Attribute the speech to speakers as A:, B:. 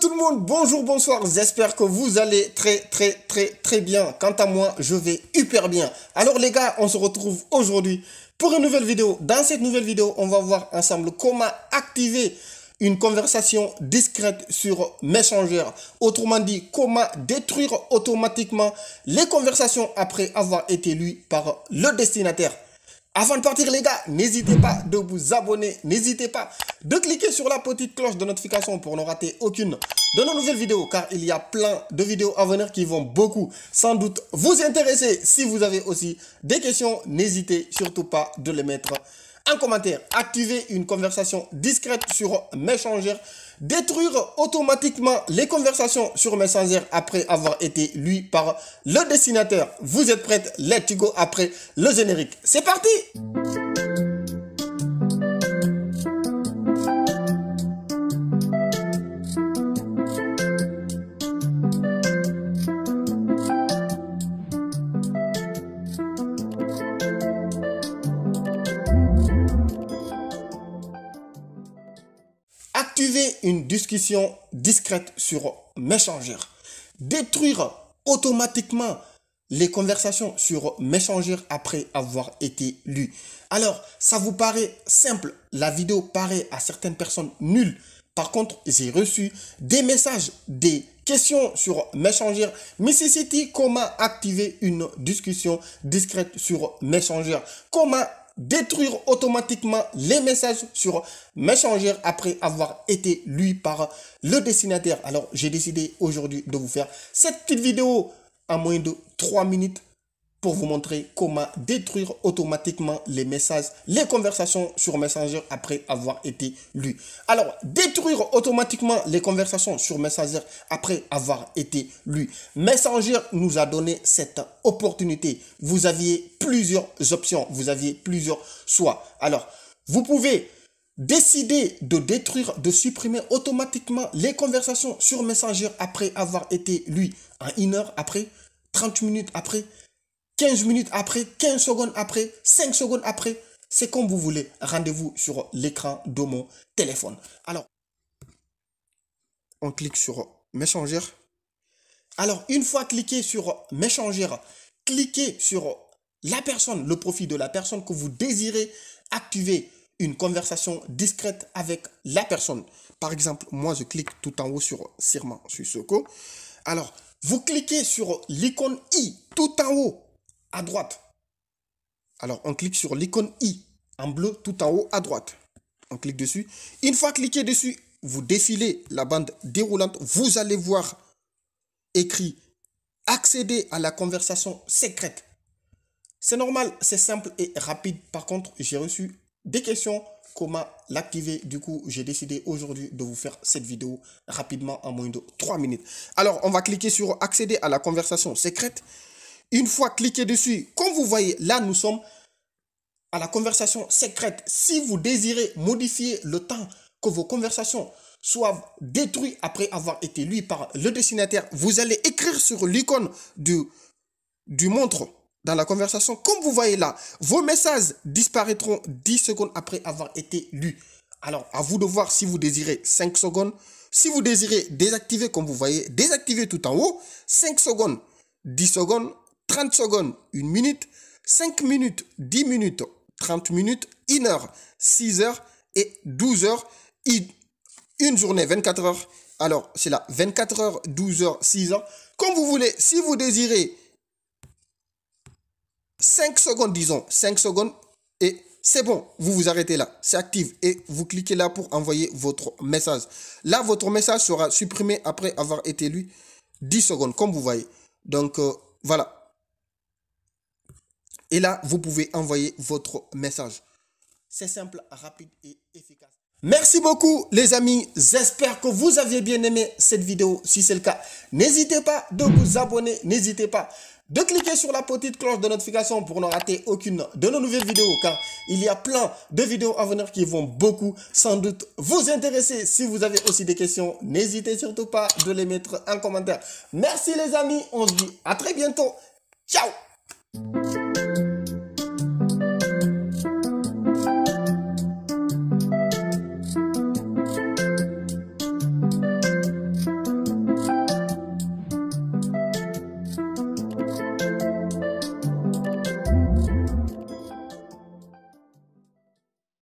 A: tout le monde, bonjour, bonsoir, j'espère que vous allez très bien. Quant à moi, je vais hyper bien. Alors les gars, on se retrouve aujourd'hui pour une nouvelle vidéo. Dans cette nouvelle vidéo, on va voir ensemble comment activer une conversation discrète sur Messenger. Autrement dit, comment détruire automatiquement les conversations après avoir été lues par le destinataire. Avant de partir les gars, n'hésitez pas de vous abonner, n'hésitez pas de cliquer sur la petite cloche de notification pour ne rater aucune de nos nouvelles vidéos, car il y a plein de vidéos à venir qui vont beaucoup sans doute vous intéresser. Si vous avez aussi des questions, n'hésitez surtout pas de les mettre en commentaire. Activer une conversation discrète sur Messenger. Détruire automatiquement les conversations sur Messenger après avoir été lues par le destinataire. Vous êtes prêts? Let's go après le générique. C'est parti! Activer une discussion discrète sur Messenger. Détruire automatiquement les conversations sur Messenger après avoir été lues. Alors, ça vous paraît simple. La vidéo paraît à certaines personnes nulle. Par contre, j'ai reçu des messages, des questions sur Messenger. Missy City, comment activer une discussion discrète sur Messenger? Comment détruire automatiquement les messages sur Messenger après avoir été lus par le destinataire? Alors, j'ai décidé aujourd'hui de vous faire cette petite vidéo en moins de 3 minutes pour vous montrer comment détruire automatiquement les messages, les conversations sur Messenger après avoir été lus. Alors, détruire automatiquement les conversations sur Messenger après avoir été lus. Messenger nous a donné cette opportunité. Vous aviez plusieurs options, vous aviez plusieurs choix. Alors, vous pouvez décider de détruire, de supprimer automatiquement les conversations sur Messenger après avoir été lues en 1 heure après, 30 minutes après, 15 minutes après, 15 secondes après, 5 secondes après. C'est comme vous voulez. Rendez-vous sur l'écran de mon téléphone. Alors, on clique sur Messenger. Alors, une fois cliqué sur Messenger, cliquez sur la personne, le profil de la personne que vous désirez activer une conversation discrète avec la personne. Par exemple, moi, je clique tout en haut sur Sirma Sissoko. Alors, vous cliquez sur l'icône I tout en haut à droite. Alors, on clique sur l'icône I en bleu tout en haut à droite. On clique dessus. Une fois cliqué dessus, vous défilez la bande déroulante. Vous allez voir écrit « Accéder à la conversation secrète ». C'est normal, c'est simple et rapide. Par contre, j'ai reçu des questions. Comment l'activer? Du coup, j'ai décidé aujourd'hui de vous faire cette vidéo rapidement en moins de 3 minutes. Alors, on va cliquer sur « Accéder à la conversation secrète ». Une fois cliqué dessus, comme vous voyez, là, nous sommes à la conversation secrète. Si vous désirez modifier le temps que vos conversations soient détruites après avoir été lues par le destinataire, vous allez écrire sur l'icône du montre dans la conversation. Comme vous voyez là, vos messages disparaîtront 10 secondes après avoir été lus. Alors, à vous de voir si vous désirez 5 secondes. Si vous désirez désactiver, comme vous voyez, désactiver tout en haut, 5 secondes, 10 secondes, 30 secondes, 1 minute, 5 minutes, 10 minutes, 30 minutes, 1 heure, 6 heures et 12 heures. Une journée, 24 heures. Alors, c'est là, 24 heures, 12 heures, 6 heures. Comme vous voulez, si vous désirez 5 secondes, disons, 5 secondes, et c'est bon, vous vous arrêtez là, c'est actif, et vous cliquez là pour envoyer votre message. Là, votre message sera supprimé après avoir été lu 10 secondes, comme vous voyez. Donc, voilà. Et là, vous pouvez envoyer votre message. C'est simple, rapide et efficace. Merci beaucoup les amis. J'espère que vous avez bien aimé cette vidéo. Si c'est le cas, n'hésitez pas de vous abonner. N'hésitez pas de cliquer sur la petite cloche de notification pour ne rater aucune de nos nouvelles vidéos. Car il y a plein de vidéos à venir qui vont beaucoup sans doute vous intéresser. Si vous avez aussi des questions, n'hésitez surtout pas de les mettre en commentaire. Merci les amis. On se dit à très bientôt. Ciao!